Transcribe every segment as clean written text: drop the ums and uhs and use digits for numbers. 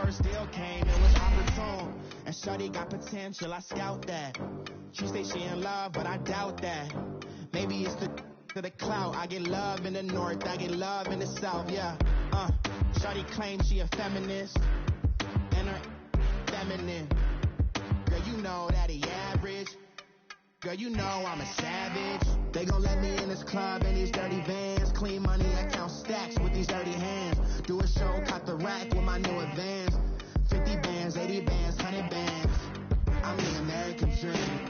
first deal came, it was opportune. And shawty got potential, I scout that. She say she in love, but I doubt that. Maybe it's the clout. I get love in the north, I get love in the south, yeah. Shawty claims she a feminist, and her feminine. Girl, you know that he average. Girl, you know I'm a savage. They gon' let me in this club in these dirty vans. Clean money, I count stacks with these dirty hands. Do a show, caught the rack with my new advance. 50 bands, 80 bands, 100 bands. I'm the American dream.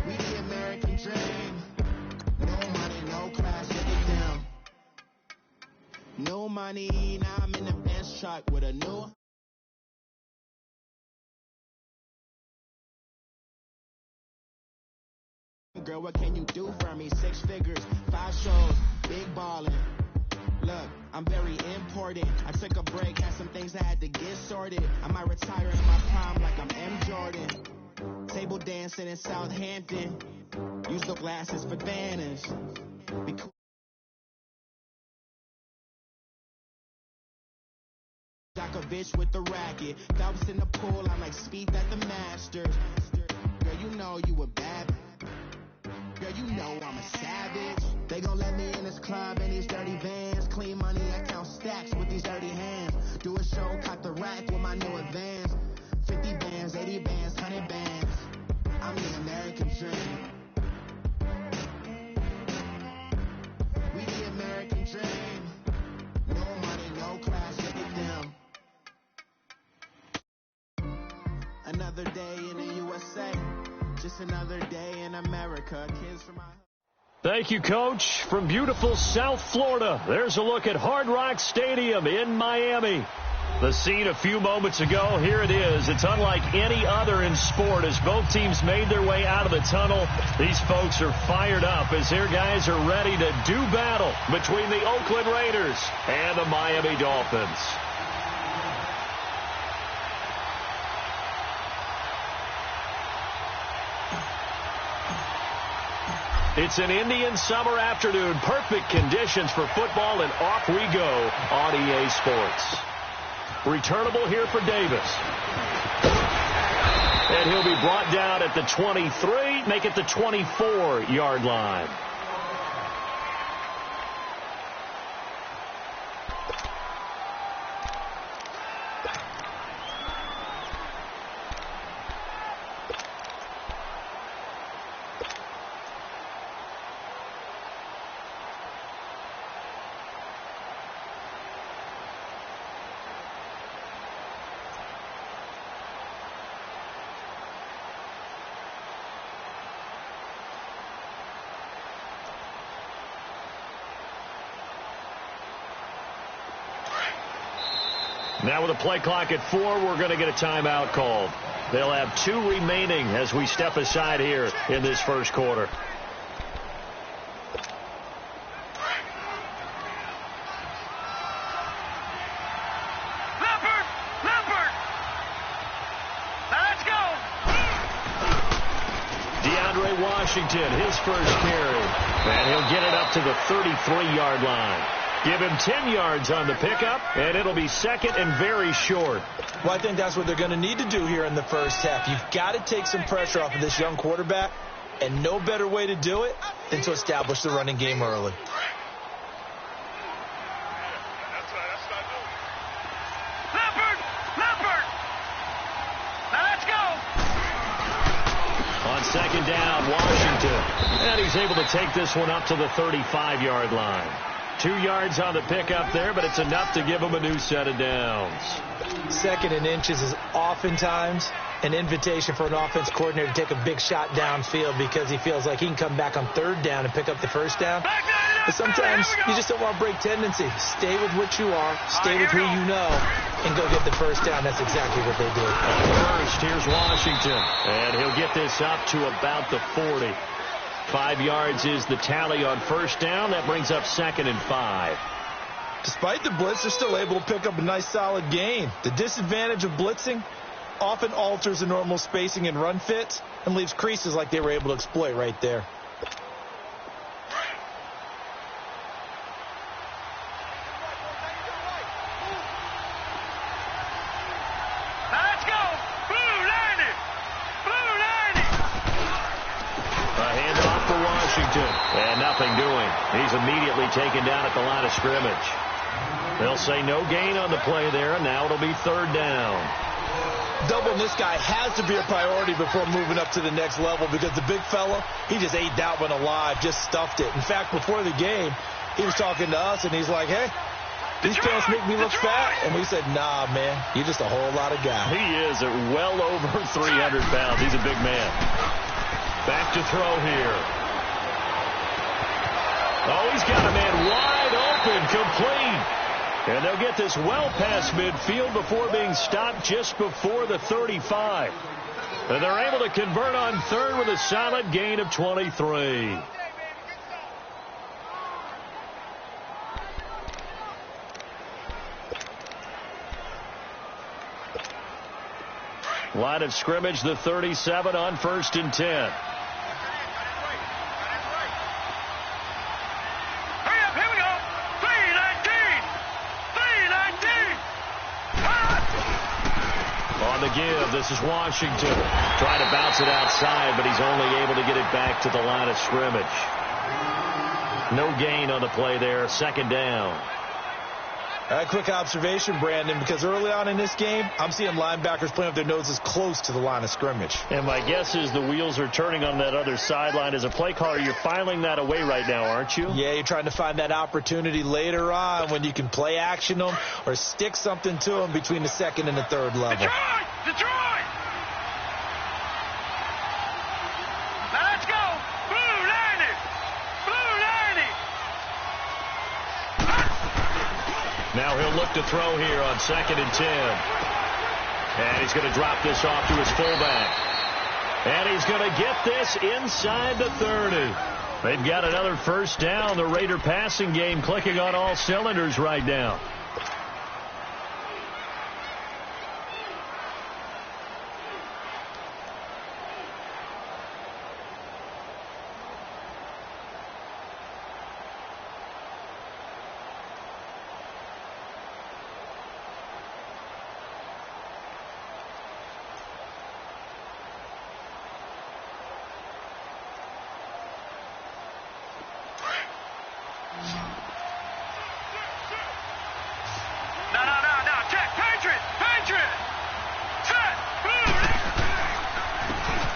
We the American dream. No money, no class, look at them. No money, now I'm in the Benz truck with a new... Girl, what can you do for me? 6 figures, 5 shows, big ballin'. Look, I'm very important. I took a break, had some things I had to get sorted. I might retire in my prime like I'm M. Jordan. Table dancing in Southampton. Use the glasses for Vanish. Djokovic with the racket. Phelps in the pool, I'm like Speed at the Masters. Girl, you know you a bad... Girl, you know I'm a savage. They gon' let me in this club in these dirty vans. Clean money, I count stacks with these dirty hands. Do a show, caught the rack with my new advance. 50 bands, 80 bands, 100 bands. I'm the American dream. We the American dream. No money, no class, look at them. Another day in the USA. Just another day in America. Kids from my... Thank you, Coach. From beautiful South Florida, there's a look at Hard Rock Stadium in Miami. The scene a few moments ago, here it is. It's unlike any other in sport as both teams made their way out of the tunnel. These folks are fired up as their guys are ready to do battle between the Oakland Raiders and the Miami Dolphins. It's an Indian summer afternoon. Perfect conditions for football, and off we go on EA Sports. Returnable here for Davis. And he'll be brought down at the 23, make it the 24-yard line. Now with a play clock at 4, we're going to get a timeout called. They'll have 2 remaining as we step aside here in this first quarter. Leopard! Let's go! DeAndre Washington, his first carry. And he'll get it up to the 33-yard line. Give him 10 yards on the pickup, and it'll be second and very short. Well, I think that's what they're going to need to do here in the first half. You've got to take some pressure off of this young quarterback, and no better way to do it than to establish the running game early. Leopard! Now let's go! On second down, Washington. And he's able to take this one up to the 35-yard line. 2 yards on the pickup there, but it's enough to give him a new set of downs. Second and inches is oftentimes an invitation for an offense coordinator to take a big shot downfield because he feels like he can come back on third down and pick up the first down. But sometimes you just don't want to break tendency. Stay with what you are, stay with who you know, and go get the first down. That's exactly what they did. First, here's Washington, and he'll get this up to about the 40. 5 yards is the tally on first down. That brings up second and 5. Despite the blitz, they're still able to pick up a nice solid gain. The disadvantage of blitzing often alters the normal spacing and run fits and leaves creases like they were able to exploit right there. Washington. And nothing doing. He's immediately taken down at the line of scrimmage. They'll say no gain on the play there, and now it'll be third down. Doubling this guy has to be a priority before moving up to the next level, because the big fella, he just ate that one alive, just stuffed it. In fact, before the game, he was talking to us, and he's like, hey, these pants make me look fat. And we said, nah, man, you're just a whole lot of guy. He is at well over 300 pounds. He's a big man. Back to throw here. Oh, he's got a man wide open, complete. And they'll get this well past midfield before being stopped just before the 35. And they're able to convert on third with a solid gain of 23. Line of scrimmage, the 37 on 1st and 10. On the give, this is Washington. Trying to bounce it outside, but he's only able to get it back to the line of scrimmage. No gain on the play there, second down. A quick observation, Brandon, because early on in this game, I'm seeing linebackers playing with their noses close to the line of scrimmage. And my guess is the wheels are turning on that other sideline. As a play caller, you're filing that away right now, aren't you? Yeah, you're trying to find that opportunity later on when you can play action them or stick something to them between the second and the third level. Detroit! Detroit! Now let's go! Blue 90! Blue 90! Now he'll look to throw here on 2nd and 10. And he's going to drop this off to his fullback. And he's going to get this inside the 30. They've got another first down. The Raider passing game clicking on all cylinders right now.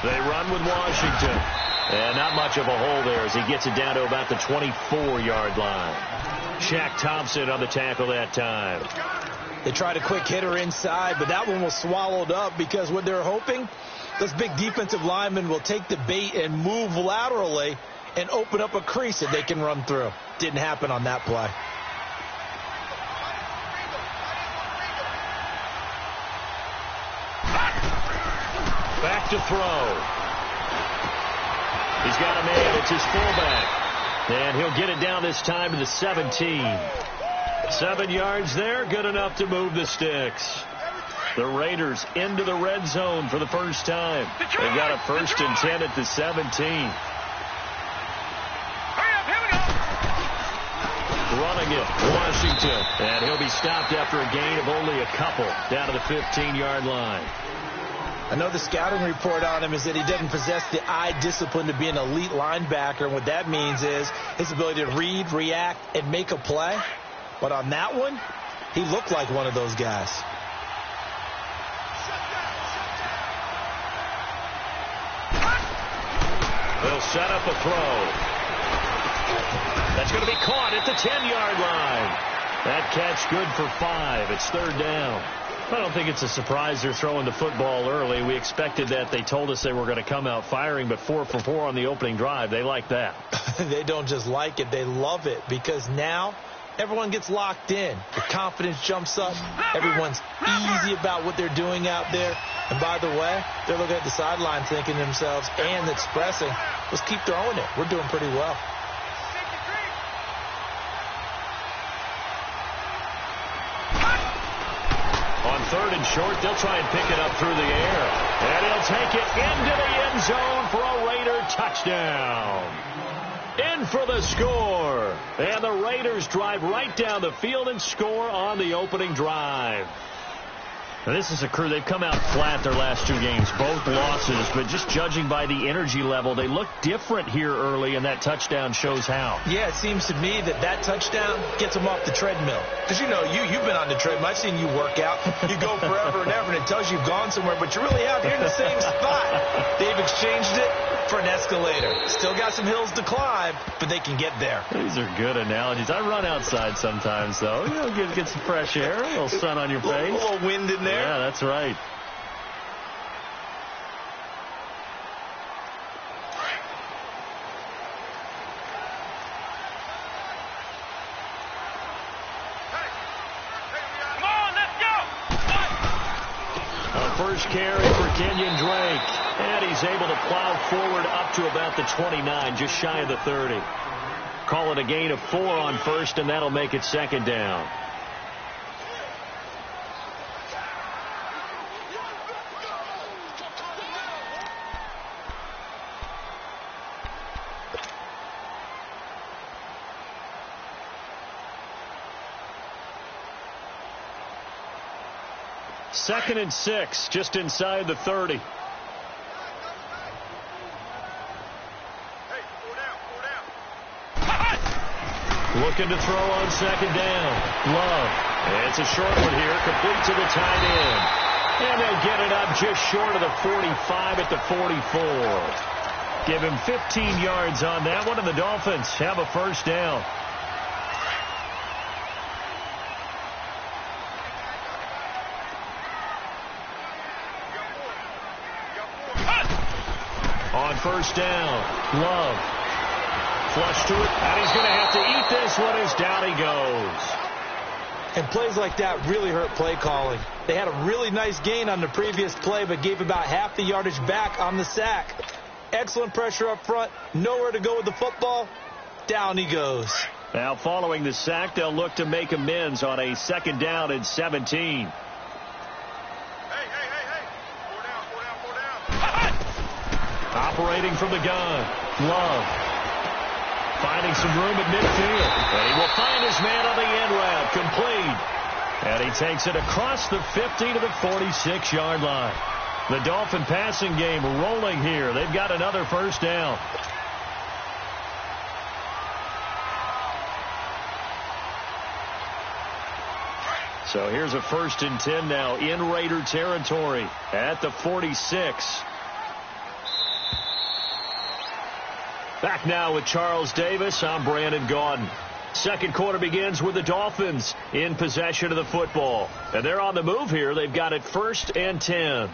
They run with Washington. And not much of a hole there as he gets it down to about the 24-yard line. Shaq Thompson on the tackle that time. They tried a quick hitter inside, but that one was swallowed up because what they're hoping, this big defensive lineman will take the bait and move laterally and open up a crease that they can run through. Didn't happen on that play. Back to throw. He's got a man. It's his fullback. And he'll get it down this time to the 17. 7 yards there. Good enough to move the sticks. The Raiders into the red zone for the first time. They've got a 1st and 10 at the 17. Running it, Washington. And he'll be stopped after a gain of only a couple down to the 15-yard line. I know the scouting report on him is that he doesn't possess the eye discipline to be an elite linebacker. And what that means is his ability to read, react, and make a play. But on that one, he looked like one of those guys. They'll set up a throw. That's going to be caught at the 10-yard line. That catch good for 5. It's third down. I don't think it's a surprise they're throwing the football early. We expected that. They told us they were going to come out firing, but 4 for 4 on the opening drive. They like that. They don't just like it. They love it because now everyone gets locked in. The confidence jumps up. Everyone's easy about what they're doing out there. And by the way, they're looking at the sideline thinking to themselves and expressing, let's keep throwing it. We're doing pretty well. On 3rd and short, they'll try and pick it up through the air. And he'll take it into the end zone for a Raider touchdown. In for the score. And the Raiders drive right down the field and score on the opening drive. This is a crew, they've come out flat their last 2 games, both losses, but just judging by the energy level, they look different here early, and that touchdown shows how. Yeah, it seems to me that touchdown gets them off the treadmill. Because, you've been on the treadmill. I've seen you work out. You go forever and ever, and it tells you've gone somewhere, but you're really out here in the same spot. They've exchanged it for an escalator. Still got some hills to climb, but they can get there. These are good analogies. I run outside sometimes, though. Get some fresh air, a little sun on your face. A little wind in there. Yeah, that's right. Come on, let's go! A first carry for Kenyon Drake. And he's able to plow forward up to about the 29, just shy of the 30. Call it a gain of 4 on first, and that'll make it 2nd down. Second and 6, just inside the 30. Looking to throw on 2nd down. Love. It's a short one here, complete to the tight end. And they'll get it up just short of the 45 at the 44. Give him 15 yards on that one, and the Dolphins have a first down. On first down, Love. Flush to it, and he's going to have to eat this one as down he goes. And plays like that really hurt play calling. They had a really nice gain on the previous play, but gave about half the yardage back on the sack. Excellent pressure up front, nowhere to go with the football. Down he goes. Now following the sack, they'll look to make amends on a 2nd down and 17. Operating from the gun, Love. Finding some room at midfield. And he will find his man on the end route. Complete. And he takes it across the 50 to the 46-yard line. The Dolphin passing game rolling here. They've got another first down. So here's a 1st and 10 now in Raider territory at the 46. Back now with Charles Davis. I'm Brandon Gaudin. Second quarter begins with the Dolphins in possession of the football. And they're on the move here. They've got it 1st and 10.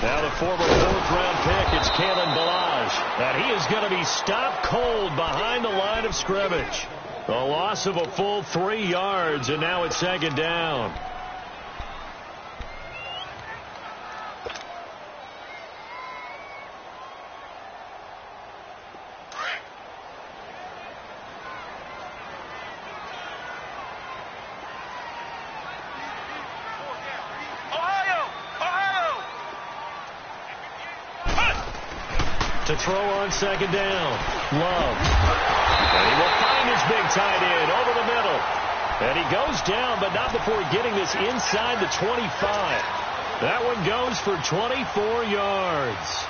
Now the former 4th-round pick, it's Kalen Ballage. And he is going to be stopped cold behind the line of scrimmage. A loss of a full 3 yards, and now it's 2nd down. To throw on 2nd down. Love. And he will find his big tight end over the middle. And he goes down, but not before getting this inside the 25. That one goes for 24 yards.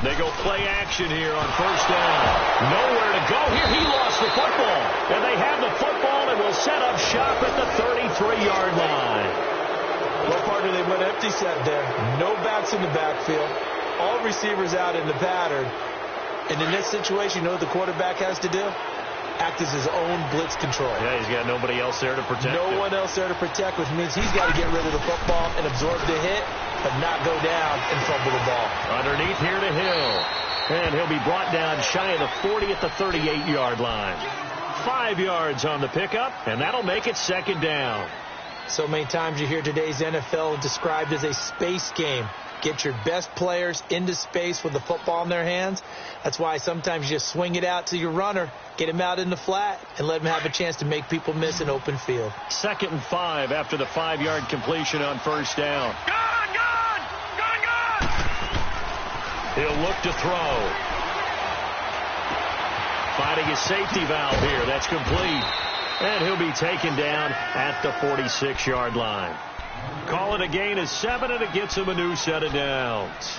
They go play action here on 1st down. Nowhere to go here. He lost the football. And they have the football and will set up shop at the 33-yard line. Well, partner, they went empty set there. No backs in the backfield. All receivers out in the pattern. And in this situation, you know what the quarterback has to do? act as his own blitz control. Yeah, he's got nobody else there to protect him. No one else there to protect, which means he's got to get rid of the football and absorb the hit, but not go down and fumble the ball. Underneath here to Hill. And he'll be brought down shy of the 40 at the 38-yard line. 5 yards on the pickup, and that'll make it second down. So many times you hear today's NFL described as a space game. Get your best players into space with the football in their hands. That's why sometimes you just swing it out to your runner, get him out in the flat, and let him have a chance to make people miss an open field. 2nd and 5 after the 5-yard completion on first down. Gone, gone, gone, gone. He'll look to throw. Finding his safety valve here. That's complete. And he'll be taken down at the 46-yard line. Call it a gain of 7, and it gets him a new set of downs.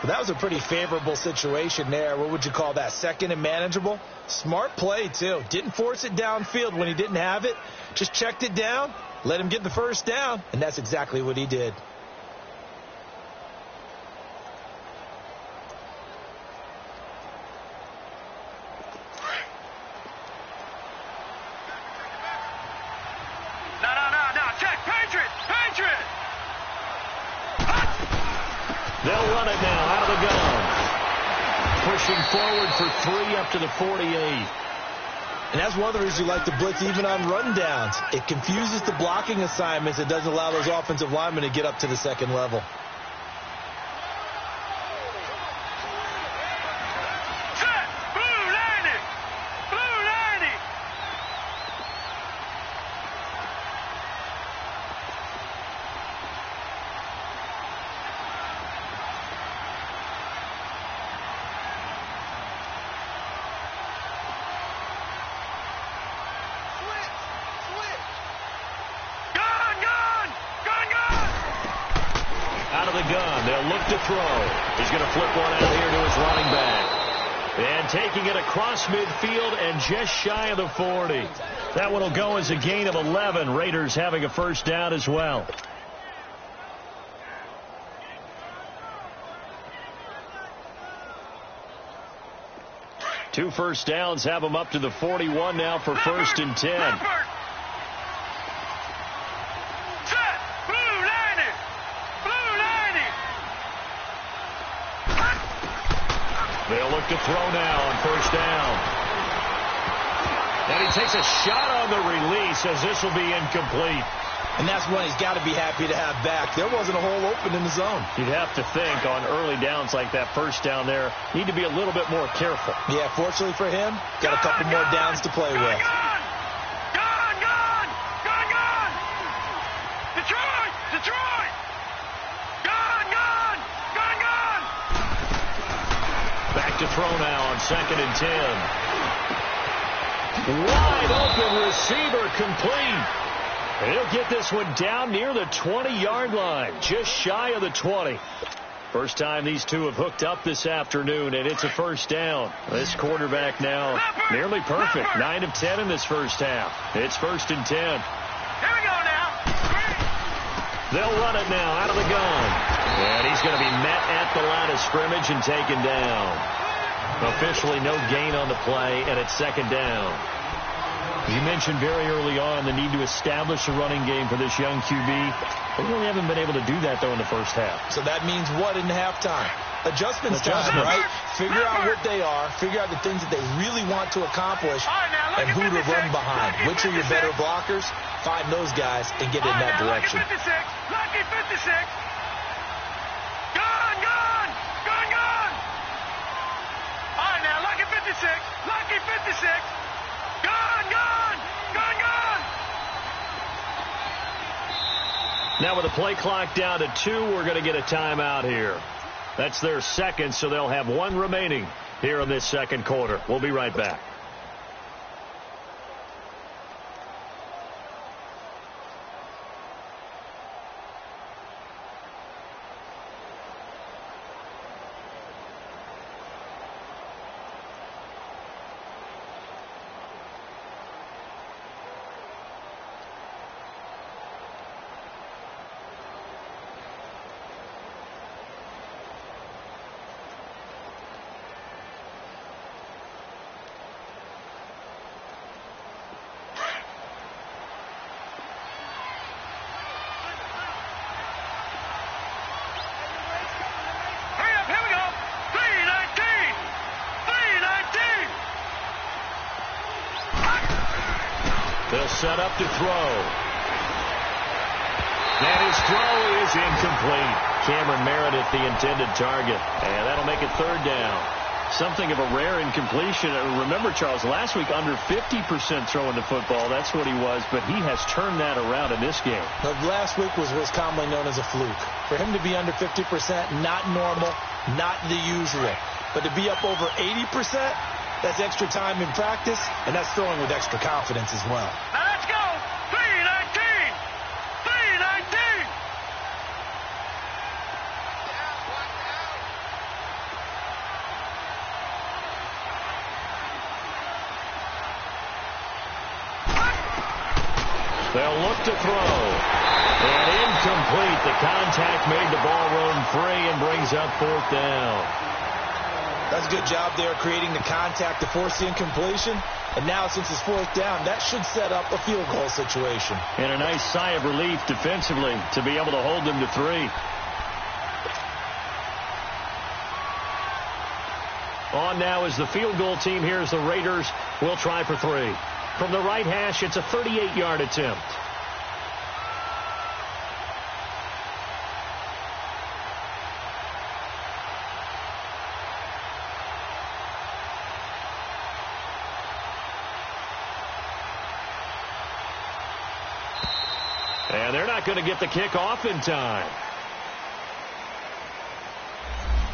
Well, that was a pretty favorable situation there. What would you call that? Second and manageable? Smart play, too. Didn't force it downfield when he didn't have it. Just checked it down, let him get the first down, and that's exactly what he did. They'll run it now out of the gun. Pushing forward for 3 up to the 48. And that's one of the reasons you like to blitz even on rundowns. It confuses the blocking assignments. It doesn't allow those offensive linemen to get up to the second level. He's going to flip one out here to his running back. And taking it across midfield and just shy of the 40. That one will go as a gain of 11. Raiders having a first down as well. Two first downs have them up to the 41 now for 1st and 10. They'll look to throw now on first down. And he takes a shot on the release as this will be incomplete. And that's one he's got to be happy to have back. There wasn't a hole open in the zone. You'd have to think on early downs like that first down there, need to be a little bit more careful. Yeah, fortunately for him, got a couple more downs to play with. Detroit! Back to throw now on 2nd and 10. Wide open receiver complete. He'll get this one down near the 20-yard line, just shy of the 20. First time these two have hooked up this afternoon, and it's a first down. This quarterback now nearly perfect. 9 of 10 in this first half. It's 1st and 10. Here we go now. They'll run it now out of the gun. And he's going to be met at the line of scrimmage and taken down. Officially no gain on the play, and it's 2nd down. You mentioned very early on the need to establish a running game for this young QB. They really haven't been able to do that, though, in the first half. So that means what in halftime? Adjustments time, right? Figure out what they are. Figure out the things that they really want to accomplish and who to run behind. Which are your better blockers? Find those guys and get in that direction. Lucky 56. Gone. All right, now, Lucky 56. Lucky 56. Gone. Now with the play clock down to 2, we're going to get a timeout here. That's their second, so they'll have 1 remaining here in this second quarter. We'll be right back. set up to throw. And his throw is incomplete. Cameron Meredith, the intended target. And that'll make it third down. Something of a rare incompletion. Remember, Charles, last week under 50% throwing the football. That's what he was, but he has turned that around in this game. But last week was what's commonly known as a fluke. For him to be under 50%, not normal, not the usual. But to be up over 80%, that's extra time in practice, and that's throwing with extra confidence as well. Now let's go. 319. 319. They'll look to throw. And incomplete. The contact made the ball roam free and brings up fourth down. That's a good job there creating the contact to force the incompletion. And now since it's fourth down, that should set up a field goal situation. And a nice sigh of relief defensively to be able to hold them to 3. On now is the field goal team. Here's the Raiders. We'll try for 3. From the right hash, it's a 38-yard attempt. And they're not going to get the kick off in time.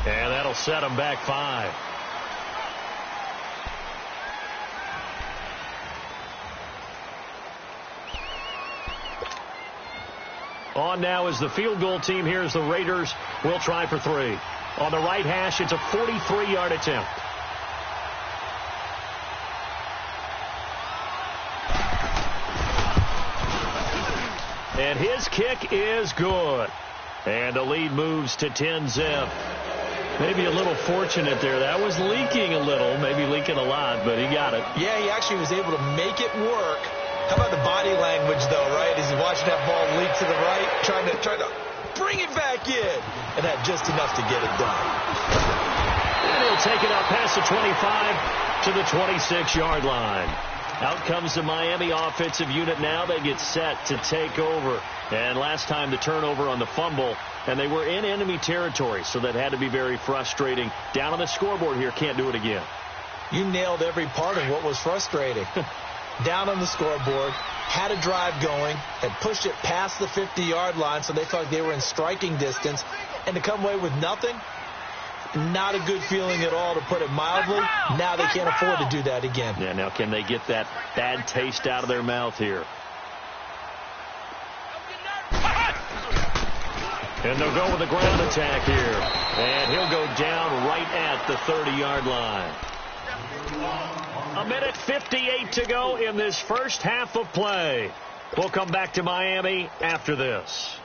And that'll set them back 5. On now is the field goal team. Here's the Raiders. We'll try for 3. On the right hash, it's a 43-yard attempt. And his kick is good. And the lead moves to 10-zip. Maybe a little fortunate there. That was leaking a little, maybe leaking a lot, but he got it. Yeah, he actually was able to make it work. How about the body language, though, right? As he's watching that ball leak to the right, trying to bring it back in. And had just enough to get it done. And he'll take it out past the 25 to the 26-yard line. Out comes the Miami offensive unit now. They get set to take over. And last time the turnover on the fumble, and they were in enemy territory, so that had to be very frustrating. Down on the scoreboard here, can't do it again. You nailed every part of what was frustrating. Down on the scoreboard, had a drive going, had pushed it past the 50-yard line, so they thought they were in striking distance, and to come away with nothing, not a good feeling at all, to put it mildly. Now they can't afford to do that again. Yeah, now can they get that bad taste out of their mouth here? And they'll go with a ground attack here. And he'll go down right at the 30-yard line. 1:58 to go in this first half of play. We'll come back to Miami after this.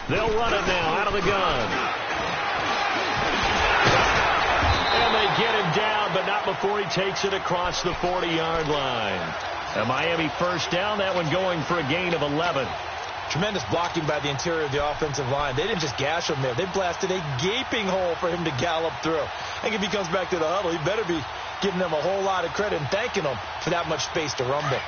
They'll run it now out of the gun. And they get him down, but not before he takes it across the 40-yard line. A Miami first down, that one going for a gain of 11. Tremendous blocking by the interior of the offensive line. They didn't just gash him there. They blasted a gaping hole for him to gallop through. I think if he comes back to the huddle, he better be giving them a whole lot of credit and thanking them for that much space to rumble.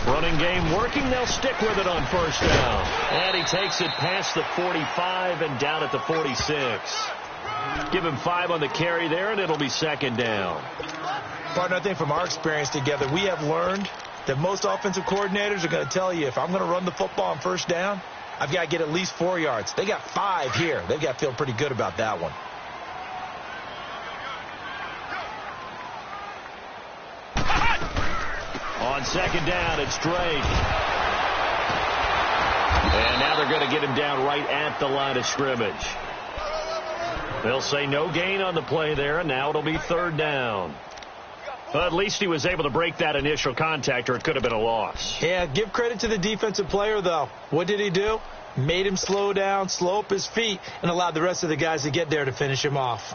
Running game working. They'll stick with it on first down. And he takes it past the 45 and down at the 46. Give him 5 on the carry there, and it'll be second down. Partner, I think from our experience together, we have learned that most offensive coordinators are going to tell you, if I'm going to run the football on first down, I've got to get at least 4 yards. They got 5 here. They've got to feel pretty good about that one. On second down, it's Drake. And now they're going to get him down right at the line of scrimmage. They'll say no gain on the play there, and now it'll be third down. Well, at least he was able to break that initial contact, or it could have been a loss. Yeah, give credit to the defensive player, though. What did he do? Made him slow down, slow up his feet, and allowed the rest of the guys to get there to finish him off.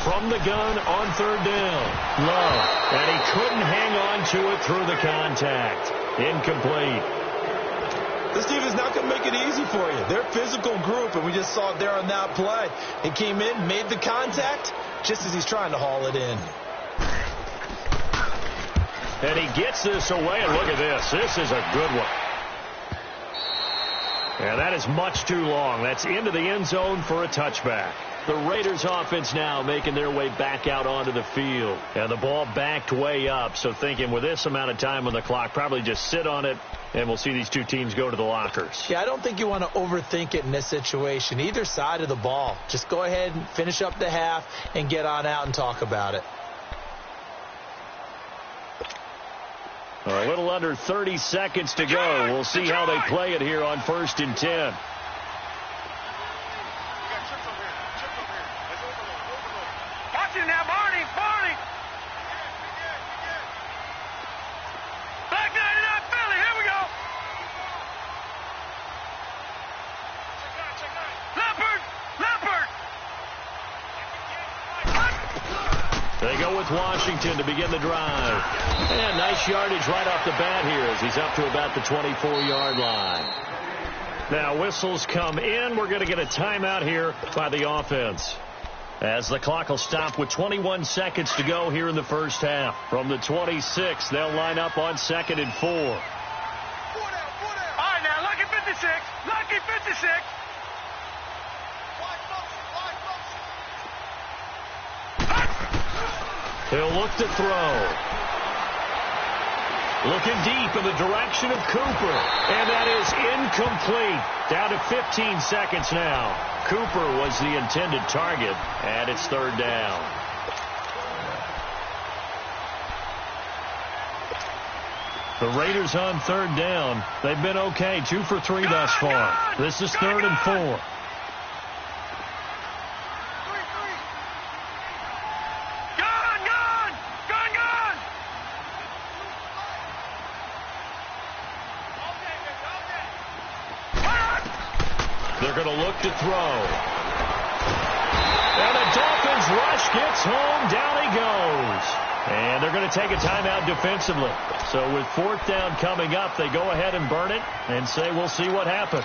From the gun on third down. Love. And he couldn't hang on to it through the contact. Incomplete. This defense is not going to make it easy for you. They're a physical group, and we just saw it there on that play. He came in, made the contact, just as he's trying to haul it in. And he gets this away, and look at this. This is a good one. Yeah, that is much too long. That's into the end zone for a touchback. The Raiders offense now making their way back out onto the field. And the ball backed way up, so thinking with this amount of time on the clock, probably just sit on it, and we'll see these two teams go to the lockers. Yeah, I don't think you want to overthink it in this situation. Either side of the ball. Just go ahead and finish up the half and get on out and talk about it. A little under 30 seconds to go. We'll see how they play it here on 1st and 10. Watch it now, Barney. Back 99, Philly. Here we go. Leopard. They go with Washington to begin the drive. And nice yardage right off the bat here as he's up to about the 24-yard line. Now whistles come in. We're going to get a timeout here by the offense, as the clock will stop with 21 seconds to go here in the first half. From the 26, they'll line up on 2nd and 4. All right, now, lucky 56. Lucky 56. He'll look to throw. Looking deep in the direction of Cooper. And that is incomplete. Down to 15 seconds now. Cooper was the intended target, and it's third down. The Raiders on third down. They've been okay. 2 for 3 thus far. This is 3rd and 4. They're going to look to throw. And the Dolphins rush gets home. Down he goes. And they're going to take a timeout defensively. So with 4th down coming up, they go ahead and burn it and say we'll see what happens.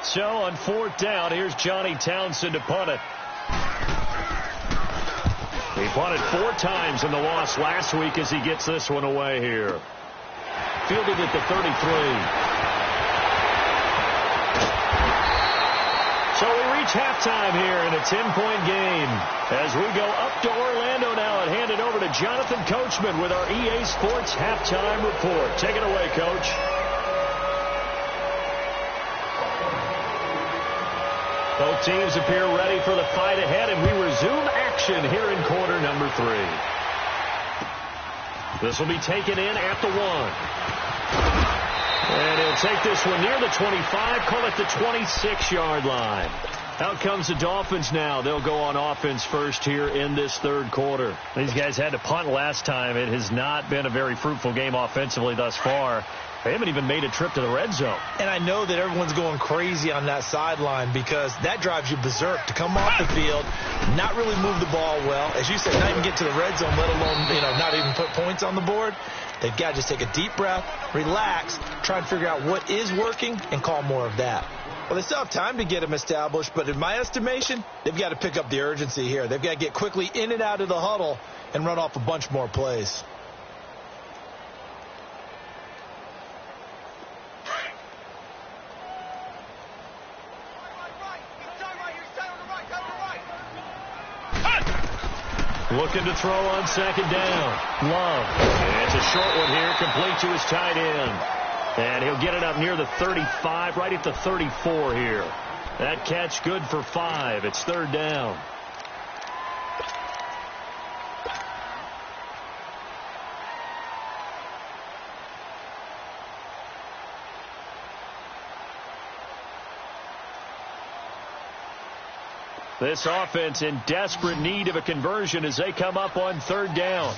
So on 4th down, here's Johnny Townsend to punt it. He punted 4 times in the loss last week as he gets this one away here. Fielded at the 33. So we reach halftime here in a 10-point game as we go up to Orlando now and hand it over to Jonathan Coachman with our EA Sports Halftime Report. Take it away, Coach. Both teams appear ready for the fight ahead, and we resume action here in quarter number 3. This will be taken in at the 1. And he'll take this one near the 25, call it the 26-yard line. Out comes the Dolphins now. They'll go on offense first here in this third quarter. These guys had to punt last time. It has not been a very fruitful game offensively thus far. They haven't even made a trip to the red zone. And I know that everyone's going crazy on that sideline because that drives you berserk to come off the field, not really move the ball well. As you said, not even get to the red zone, let alone, not even put points on the board. They've got to just take a deep breath, relax, try and figure out what is working, and call more of that. Well, they still have time to get them established, but in my estimation, they've got to pick up the urgency here. They've got to get quickly in and out of the huddle and run off a bunch more plays. Looking to throw on 2nd down. Love. It's a short one here, complete to his tight end. And he'll get it up near the 35, right at the 34 here. That catch good for 5. It's 3rd down. This offense in desperate need of a conversion as they come up on 3rd down.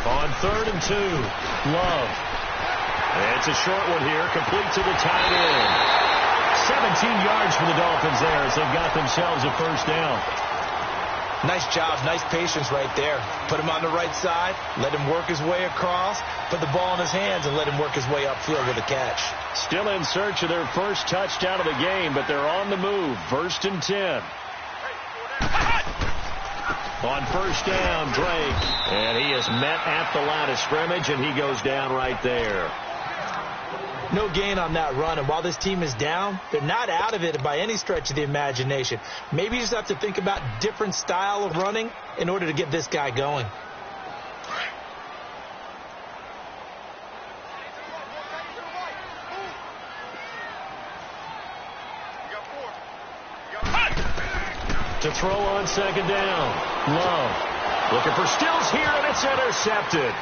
On 3rd and 2, Love. It's a short one here, complete to the tight end. 17 yards for the Dolphins there as they've got themselves a 1st down. Nice job, nice patience right there. Put him on the right side, let him work his way across, put the ball in his hands, and let him work his way upfield with a catch. Still in search of their first touchdown of the game, but they're on the move. 1st and 10. On 1st down, Drake. And he is met at the line of scrimmage, and he goes down right there. No gain on that run, and while this team is down, they're not out of it by any stretch of the imagination. Maybe you just have to think about different style of running in order to get this guy going. To throw on 2nd down, Love. Looking for Stills here, and it's intercepted.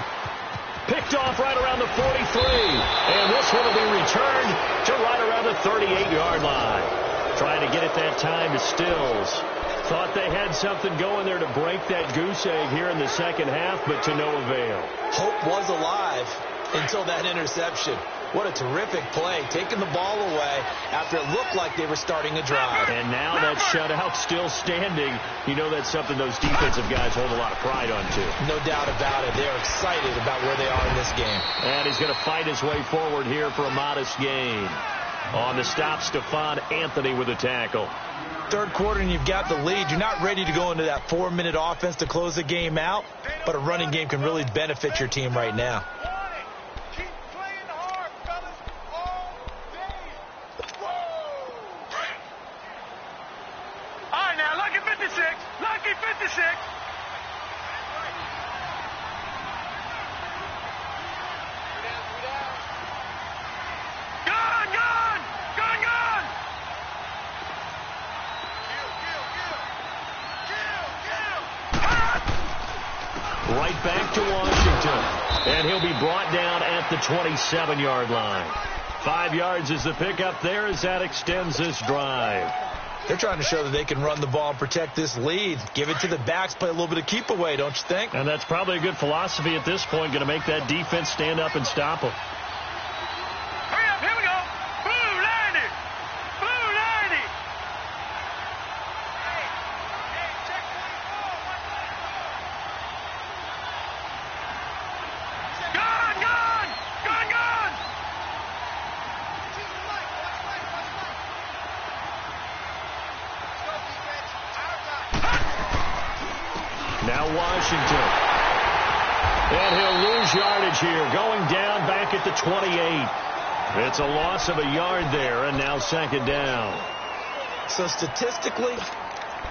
Picked off right around the 43. And this one will be returned to right around the 38-yard line. Trying to get it that time to Stills. Thought they had something going there to break that goose egg here in the 2nd half, but to no avail. Hope was alive until that interception. What a terrific play, taking the ball away after it looked like they were starting a drive. And now that shutout still standing. You know that's something those defensive guys hold a lot of pride on, too. No doubt about it. They're excited about where they are in this game. And he's going to fight his way forward here for a modest gain. On the stop, Stephon Anthony with a tackle. 3rd quarter and you've got the lead. You're not ready to go into that 4-minute offense to close the game out, but a running game can really benefit your team right now. Right back to Washington. And he'll be brought down at the 27-yard line. 5 yards is the pickup there as that extends this drive. They're trying to show that they can run the ball and protect this lead. Give it to the backs, play a little bit of keep away, don't you think? And that's probably a good philosophy at this point, going to make that defense stand up and stop them. Hurry up, here we go. Blue 90. Blue 90. Check 24. Gone, gone. Gone, gone. Now Washington. And he'll lose yardage here, going down back at the 28. It's a loss of a yard there, and now 2nd down. So statistically,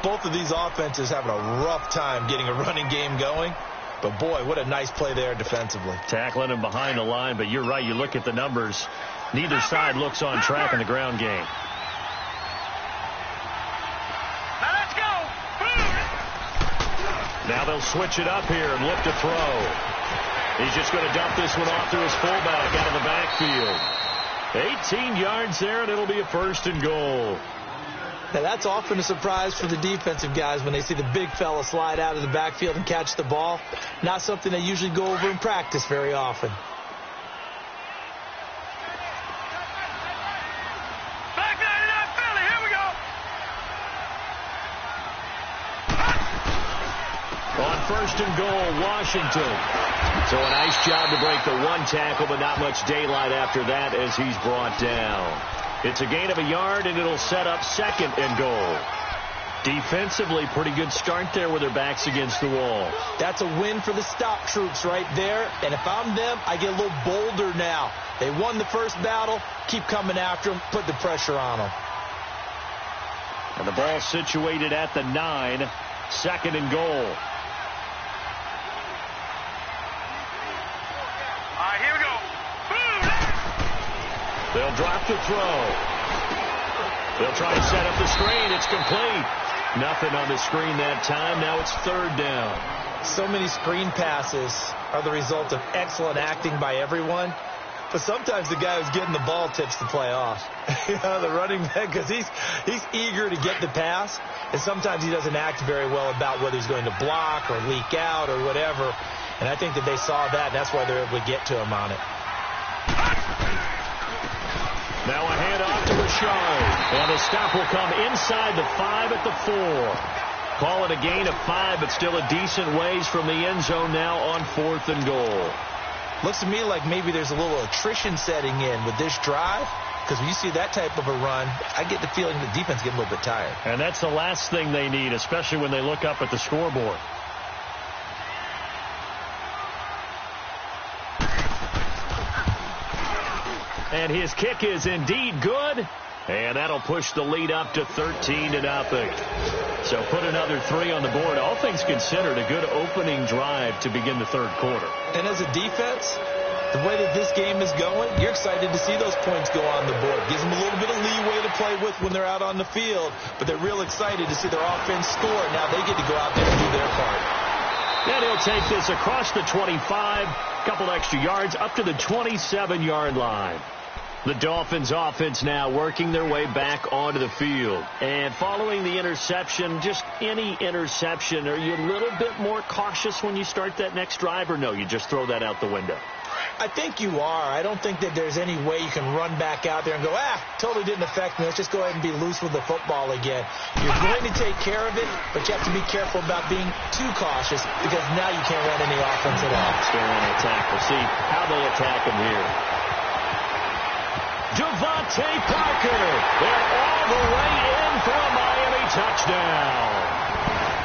both of these offenses having a rough time getting a running game going. But, boy, what a nice play there defensively. Tackling him behind the line, but you're right. You look at the numbers. Neither side looks on track in the ground game. Now let's go. Now they'll switch it up here and look to throw. He's just going to dump this one off to his fullback out of the backfield. 18 yards there, and it'll be a 1st and goal. Now, that's often a surprise for the defensive guys when they see the big fella slide out of the backfield and catch the ball. Not something they usually go over in practice very often. Back 99 Philly, here we go. On 1st and goal, Washington. So a nice job to break the one tackle, but not much daylight after that as he's brought down. It's a gain of a yard, and it'll set up 2nd and goal. Defensively, pretty good start there with their backs against the wall. That's a win for the stop troops right there. And if I'm them, I get a little bolder now. They won the first battle. Keep coming after them. Put the pressure on them. And the ball situated at the 9. Second and goal. All right, here we go. Boom! They'll drop the throw. They'll try to set up the screen. It's complete. Nothing on the screen that time. Now it's third down. So many screen passes are the result of excellent acting by everyone. But sometimes the guy who's getting the ball tips the play off. The running back, because he's eager to get the pass, and sometimes he doesn't act very well about whether he's going to block or leak out or whatever. And I think that they saw that, and that's why they're able to get to him on it. Now a handoff to Richard. And the stop will come inside the 5 at the 4. Call it a gain of 5, but still a decent ways from the end zone now on 4th and goal. Looks to me like maybe there's a little attrition setting in with this drive, because when you see that type of a run, I get the feeling the defense get a little bit tired. And that's the last thing they need, especially when they look up at the scoreboard. And his kick is indeed good. And that'll push the lead up to 13-0. So put another 3 on the board. All things considered, a good opening drive to begin the third quarter. And as a defense, the way that this game is going, you're excited to see those points go on the board. Gives them a little bit of leeway to play with when they're out on the field. But they're real excited to see their offense score. Now they get to go out there and do their part. And he'll take this across the 25, couple extra yards, up to the 27-yard line. The Dolphins offense now working their way back onto the field. And following the interception, just any interception, are you a little bit more cautious when you start that next drive, or no, you just throw that out the window? I think you are. I don't think that there's any way you can run back out there and go, totally didn't affect me. Let's just go ahead and be loose with the football again. You're going to take care of it, but you have to be careful about being too cautious, because now you can't run any offense at all. Still on the attack. We'll see how they attack him here. Devontae Parker, they're all the way in for a Miami touchdown.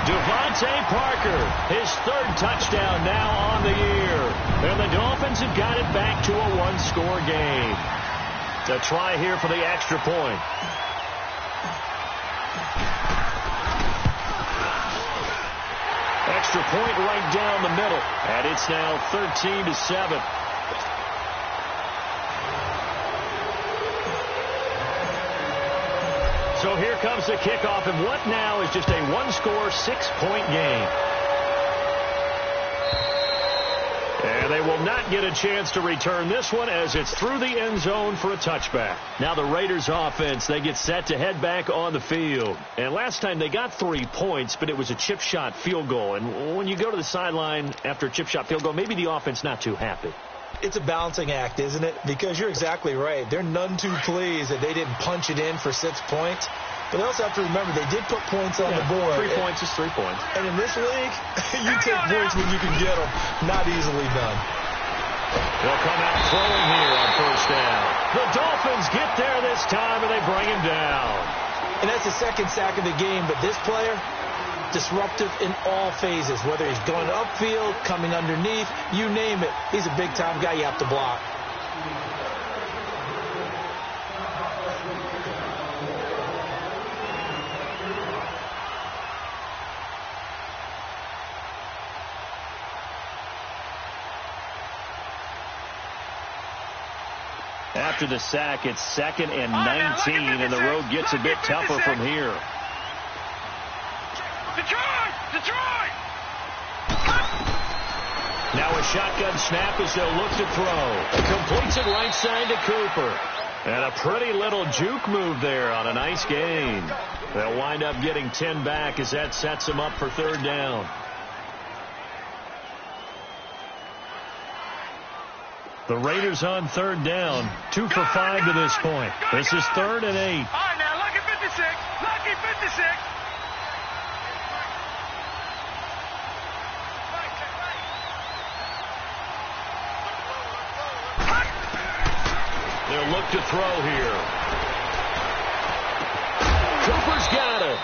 Devontae Parker, his third touchdown now on the year. And the Dolphins have got it back to a one-score game. To try here for the extra point. Extra point right down the middle. And it's now 13-7. So here comes the kickoff, and what now is just a one-score, 6-point game. And they will not get a chance to return this one as it's through the end zone for a touchback. Now the Raiders offense, they get set to head back on the field. And last time they got 3 points, but it was a chip shot field goal. And when you go to the sideline after a chip shot field goal, maybe the offense not too happy. It's a balancing act, isn't it? Because you're exactly right. They're none too pleased that they didn't punch it in for 6 points. But they also have to remember they did put points on the board. 3 points is 3 points. And in this league, you take points when you can get them. Not easily done. They'll come out throwing here on first down. The Dolphins get there this time, and they bring him down. And that's the second sack of the game. But this player, disruptive in all phases, whether he's going upfield, coming underneath, you name it. He's a big-time guy you have to block. After the sack, it's 2nd and 19, and the road gets a bit tougher from here. Detroit! Now a shotgun snap as they'll look to throw. Completes it right side to Cooper. And a pretty little juke move there on a nice gain. They'll wind up getting 10 back as that sets them up for third down. The Raiders on third down. 2 for 5 to this point. This is 3rd and 8. All right, now, lucky 56. Lucky 56. They'll look to throw here. Cooper's got it.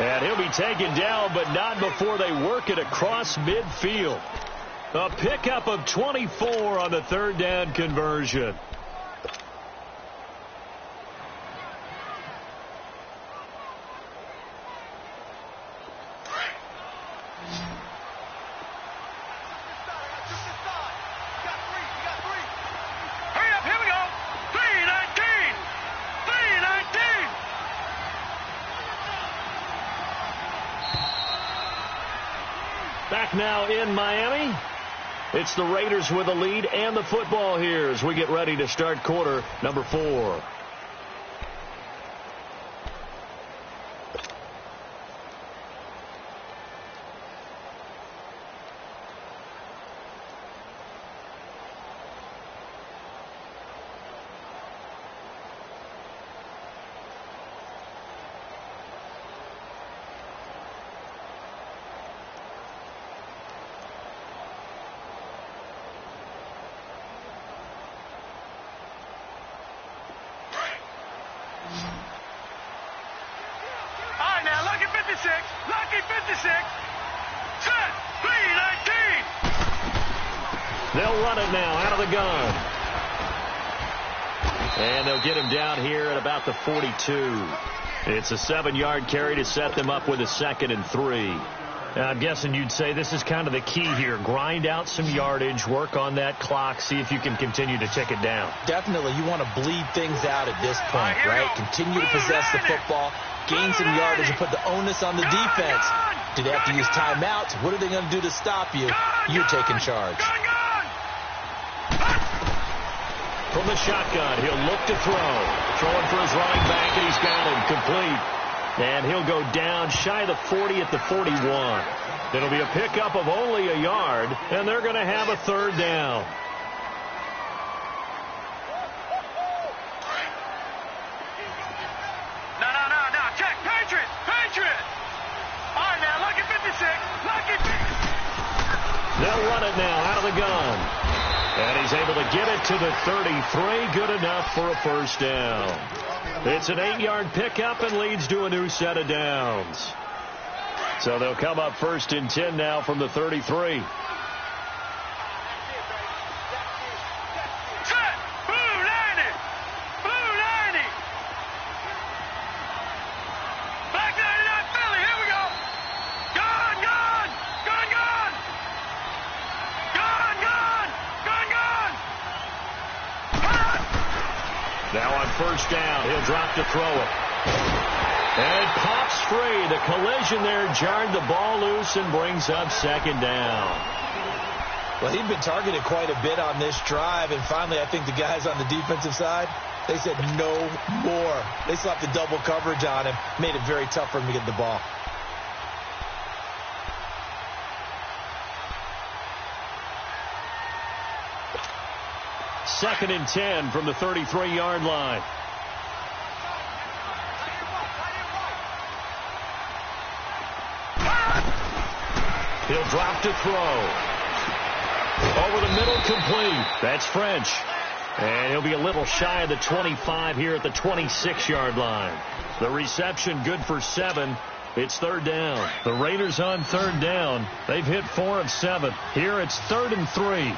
And he'll be taken down, but not before they work it across midfield. A pickup of 24 on the third down conversion. Back now in Miami. It's the Raiders with the lead and the football here as we get ready to start quarter number 4. Lucky 56. Set. 319. They'll run it now out of the gun. And they'll get him down here at about the 42. It's a 7-yard carry to set them up with a 2nd and 3. Now, I'm guessing you'd say this is kind of the key here. Grind out some yardage, work on that clock, see if you can continue to tick it down. Definitely, you want to bleed things out at this point, right? Continue to possess the football, gain some yardage, and put the onus on the defense. Do they have to use timeouts? What are they going to do to stop you? You're taking charge. From the shotgun, he'll look to throw. Throwing for his running back, and he's got him complete. And he'll go down shy of the 40 at the 41. It'll be a pickup of only a yard, and they're going to have a 3rd down. No. Check. Patriot. All right, now, Lucky 56. Lucky 56. They'll run it now out of the gun. And he's able to get it to the 33. Good enough for a 1st down. It's an 8-yard pickup and leads to a new set of downs. So they'll come up 1st and 10 now from the 33. Set. Blue 90. Black 99 Philly. Here we go. Gone. Now on 1st down, he'll drop to throw it. And it pops free. The collision there jarred the ball loose and brings up 2nd down. Well, he'd been targeted quite a bit on this drive, and finally I think the guys on the defensive side, they said no more. They slapped the double coverage on him, made it very tough for him to get the ball. Second and 10 from the 33-yard line. He'll drop to throw. Over the middle, complete. That's French. And he'll be a little shy of the 25 here at the 26-yard line. The reception good for 7. It's 3rd down. The Raiders on 3rd down. They've hit 4 of 7. Here it's 3rd and 3.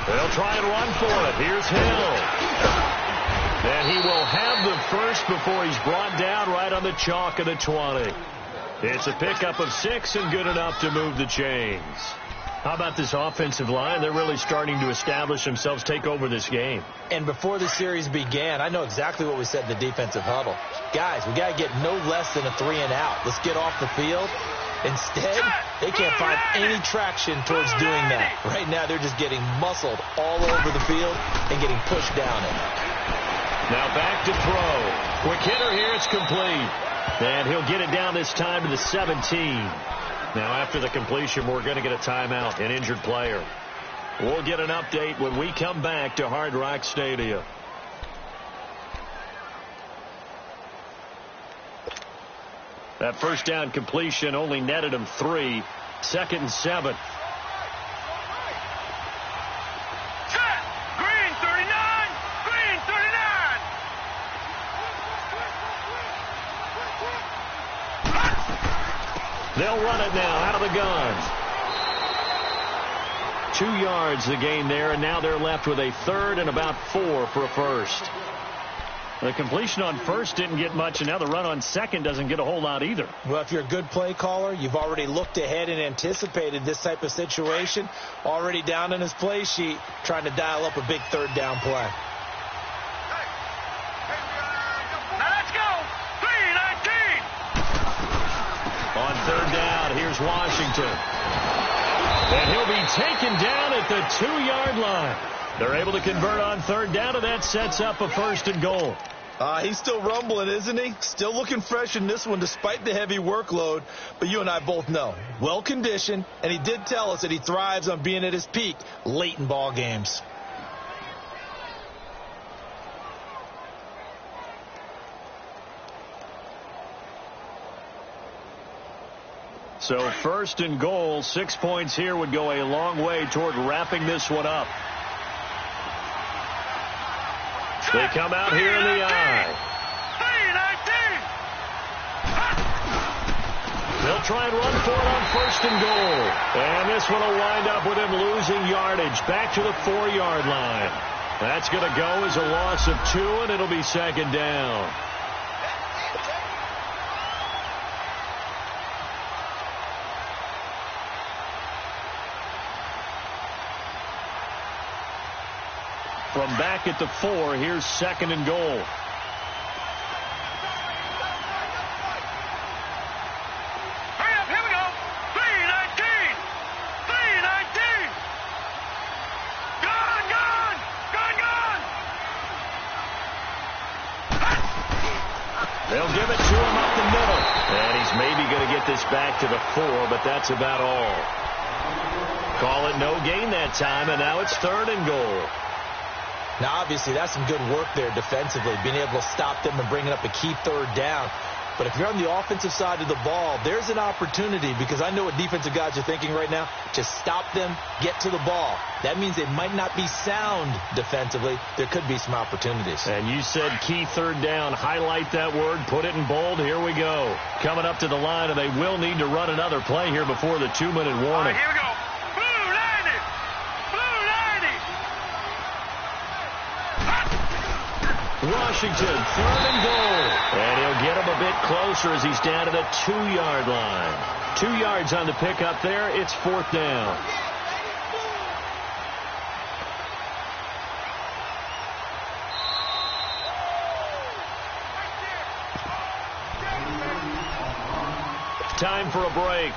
They'll try and run for it. Here's Hill. And he will have the first before he's brought down right on the chalk of the 20. It's a pickup of 6 and good enough to move the chains. How about this offensive line? They're really starting to establish themselves, take over this game. And before the series began, I know exactly what we said in the defensive huddle. Guys, we got to get no less than a 3 and out. Let's get off the field. Instead, they can't find any traction towards doing that. Right now, they're just getting muscled all over the field and getting pushed down it. Now back to throw. Quick hitter here. It's complete. And he'll get it down this time to the 17. Now after the completion, we're going to get a timeout, an injured player. We'll get an update when we come back to Hard Rock Stadium. That 1st down completion only netted him 3. 2nd and 7. Green 39. Green 39. They'll run it now out of the gun. 2 yards the gain there, and now they're left with a third and about 4 for a first. The completion on first didn't get much, and now the run on second doesn't get a whole lot either. Well, if you're a good play caller, you've already looked ahead and anticipated this type of situation. Already down in his play sheet, trying to dial up a big third down play. Now let's go. 3-19. On third down, here's Washington. And he'll be taken down at the 2-yard line. They're able to convert on third down, and that sets up a first and goal. He's still rumbling, isn't he? Still looking fresh in this one despite the heavy workload. But you and I both know, well-conditioned, and he did tell us that he thrives on being at his peak late in ball games. So first and goal, 6 points here would go a long way toward wrapping this one up. They come out here in the eye. 3-19. They'll try and run for it on first and goal. And this one will wind up with him losing yardage back to the 4-yard line. That's going to go as a loss of 2, and it'll be second down. From back at the 4, here's second and goal. Hurry up, here we go. 3-19. 3-19. Gone, gone. Gone, gone. They'll give it to him up the middle. And he's maybe going to get this back to the 4, but that's about all. Call it no gain that time, and now it's third and goal. Now, obviously, that's some good work there defensively, being able to stop them and bringing up a key third down. But if you're on the offensive side of the ball, there's an opportunity, because I know what defensive guys are thinking right now. Just stop them, get to the ball. That means they might not be sound defensively. There could be some opportunities. And you said key third down. Highlight that word. Put it in bold. Here we go. Coming up to the line, and they will need to run another play here before the 2-minute warning. All right, here we go. Washington, third and goal. And he'll get him a bit closer as he's down to the 2-yard line. 2 yards on the pickup there. It's fourth down. Time for a break.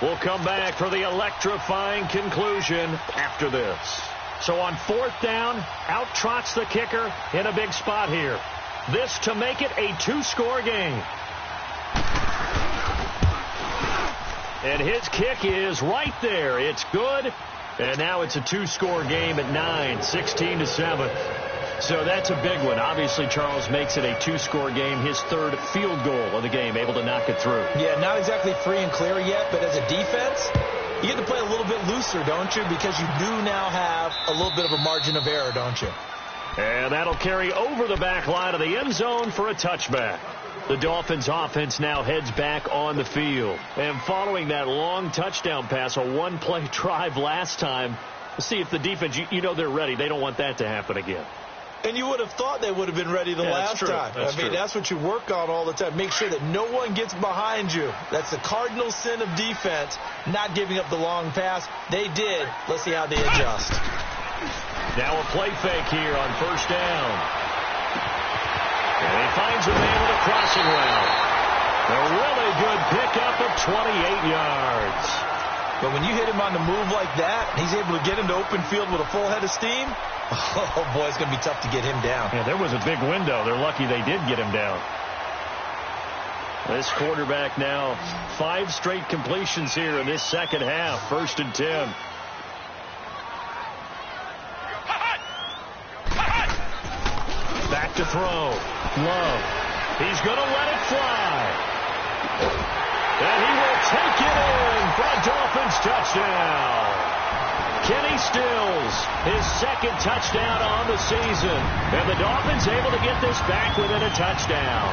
We'll come back for the electrifying conclusion after this. So on fourth down, out trots the kicker in a big spot here. This to make it a 2-score game. And his kick is right there. It's good. And now it's a 2-score game at 9, 16-7. So that's a big one. Obviously, Charles makes it a 2-score game. His third field goal of the game, able to knock it through. Yeah, not exactly free and clear yet, but as a defense, you get to play a little bit looser, don't you? Because you do now have a little bit of a margin of error, don't you? And that'll carry over the back line of the end zone for a touchback. The Dolphins offense now heads back on the field. And following that long touchdown pass, a one-play drive last time, let's see if the defense, you know they're ready. They don't want that to happen again. And you would have thought they would have been ready the last time. That's what you work on all the time. Make sure that no one gets behind you. That's the cardinal sin of defense, not giving up the long pass. They did. Let's see how they adjust. Now a play fake here on first down. And he finds a man with a crossing route. A really good pickup of 28 yards. But when you hit him on the move like that, he's able to get into open field with a full head of steam. Oh, boy, it's going to be tough to get him down. Yeah, there was a big window. They're lucky they did get him down. This quarterback now, 5 straight completions here in this second half. First and 10. Back to throw. Love. He's going to let it fly. And he will take it in for a Dolphins touchdown. Kenny Stills, his second touchdown on the season. And the Dolphins able to get this back within a touchdown.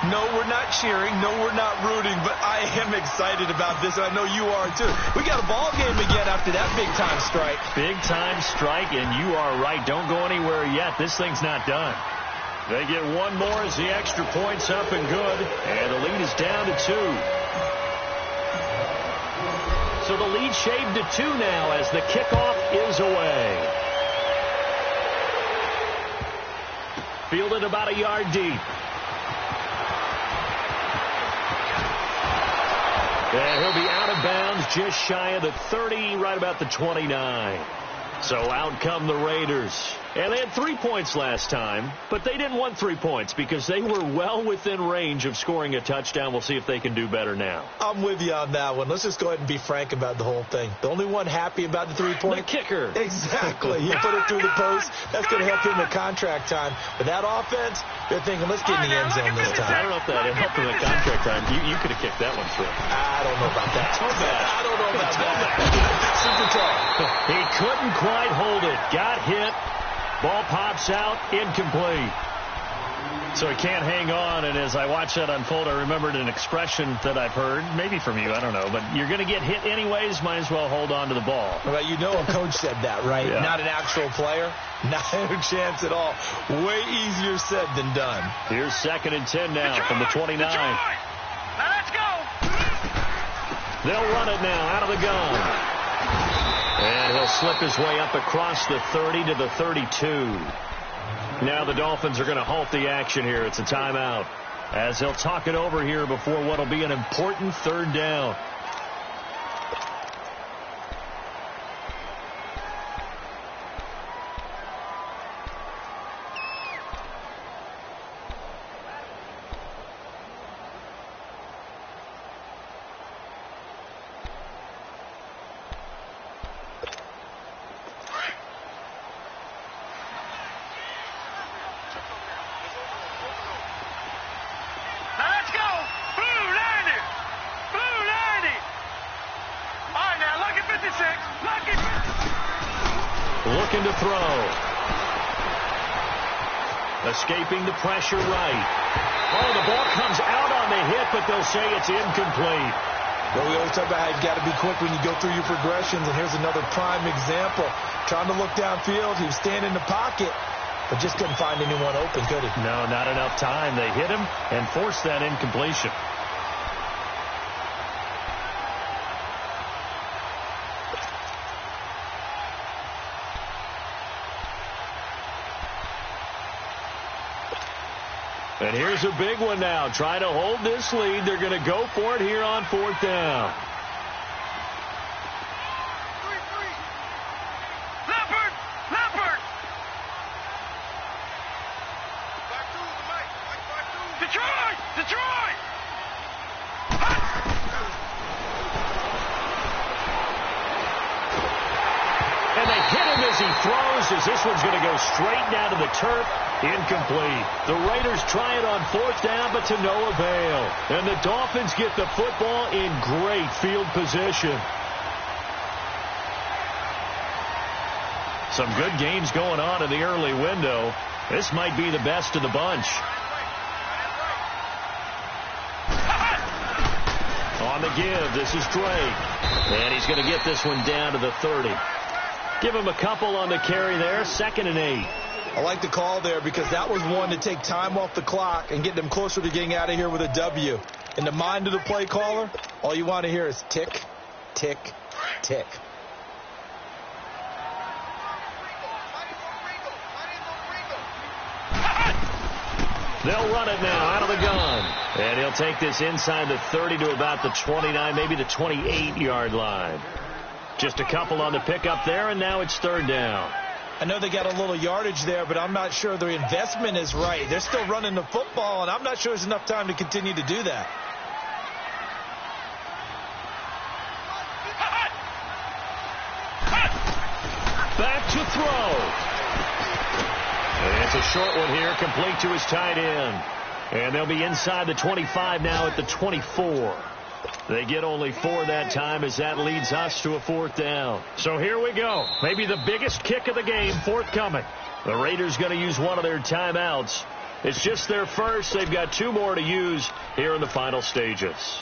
No, we're not cheering. No, we're not rooting. But I am excited about this, and I know you are too. We got a ball game again after that big-time strike. Big-time strike, and you are right. Don't go anywhere yet. This thing's not done. They get one more as the extra point's up and good, and the lead is down to 2. So the lead shaved to 2 now as the kickoff is away. Fielded about a yard deep. And he'll be out of bounds just shy of the 30, right about the 29. So out come the Raiders. And they had 3 points last time, but they didn't want 3 points because they were well within range of scoring a touchdown. We'll see if they can do better now. I'm with you on that one. Let's just go ahead and be frank about the whole thing. The only one happy about the 3-point? The kicker. Exactly. He put it through the post. That's going to help him in contract time. But that offense, they're thinking, let's get in the end zone this time. I don't know if that helped him in contract time. You could have kicked that one through. I don't know about that. Toe bad. I don't know about that. Super tall. He couldn't quite hold it. Got hit. Ball pops out, incomplete. So he can't hang on, and as I watched that unfold, I remembered an expression that I've heard, maybe from you, I don't know, but you're going to get hit anyways, might as well hold on to the ball. Well, you know a coach said that, right? Yeah. Not an actual player. Not a chance at all. Way easier said than done. Here's 2nd and 10 now from the 29. Now let's go. They'll run it now out of the gun. And he'll slip his way up across the 30 to the 32. Now the Dolphins are going to halt the action here. It's a timeout as they'll talk it over here before what will be an important 3rd down. Looking to throw. Escaping the pressure right. Oh, the ball comes out on the hit, but they'll say it's incomplete. Well, we always talk about how you've got to be quick when you go through your progressions, and here's another prime example. Trying to look downfield, he was standing in the pocket, but just couldn't find anyone open, could he? No, not enough time. They hit him and forced that incompletion. And here's a big one now. Trying to hold this lead. They're going to go for it here on 4th down. Leopard! Leopard! Detroit! Detroit! And they hit him as he throws, as this one's going to go straight down to the turf. Incomplete. The Raiders try it on 4th down, but to no avail. And the Dolphins get the football in great field position. Some good games going on in the early window. This might be the best of the bunch. On the give, this is Drake. And he's going to get this one down to the 30. Give him a couple on the carry there. 2nd and 8. I like the call there because that was one to take time off the clock and get them closer to getting out of here with a W. In the mind of the play caller, all you want to hear is tick, tick, tick. They'll run it now out of the gun. And he'll take this inside the 30 to about the 29, maybe the 28-yard line. Just a couple on the pickup there, and now it's 3rd down. I know they got a little yardage there, but I'm not sure the investment is right. They're still running the football, and I'm not sure there's enough time to continue to do that. Back to throw. And it's a short one here, complete to his tight end. And they'll be inside the 25 now at the 24. They get only 4 that time as that leads us to a 4th down. So here we go. Maybe the biggest kick of the game forthcoming. The Raiders going to use one of their timeouts. It's just their first. They've got 2 more to use here in the final stages.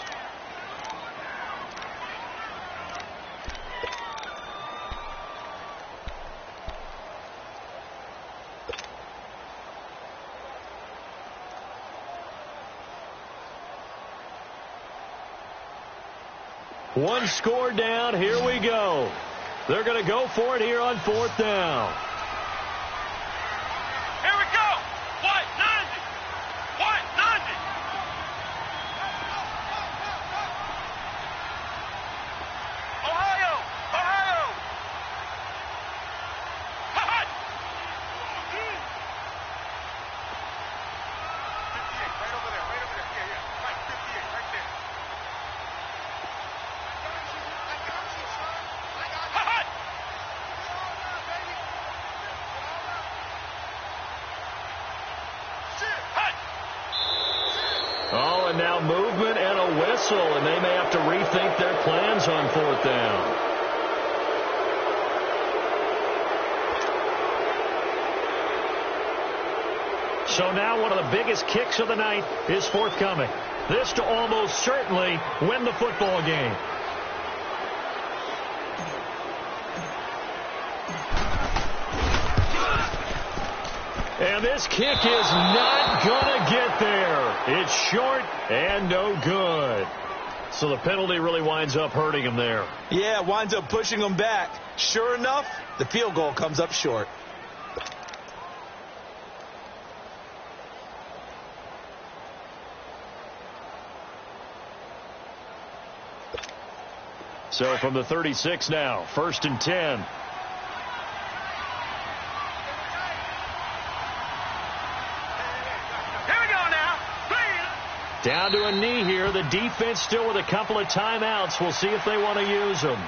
One score down. Here we go. They're going to go for it here on 4th down. Here we go. White, 90. White, 90. Ohio. Ohio. Hot. 58, right over there. Right over there. Yeah, yeah. Right, 58, right there. Oh, and now movement and a whistle, and they may have to rethink their plans on 4th down. So now one of the biggest kicks of the night is forthcoming. This to almost certainly win the football game. And this kick is not going to get there. It's short and no good. So the penalty really winds up hurting him there. Yeah, winds up pushing him back. Sure enough, the field goal comes up short. So from the 36 now, 1st and 10. Down to a knee here. The defense still with a couple of timeouts. We'll see if they want to use them.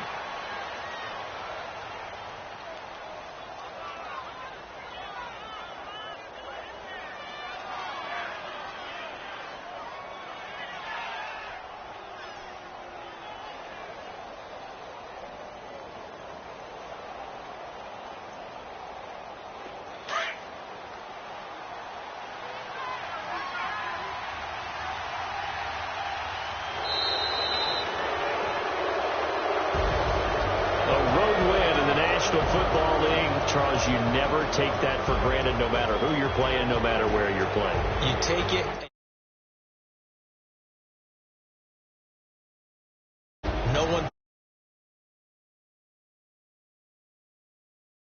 Football League, Charles, you never take that for granted no matter who you're playing, no matter where you're playing. You take it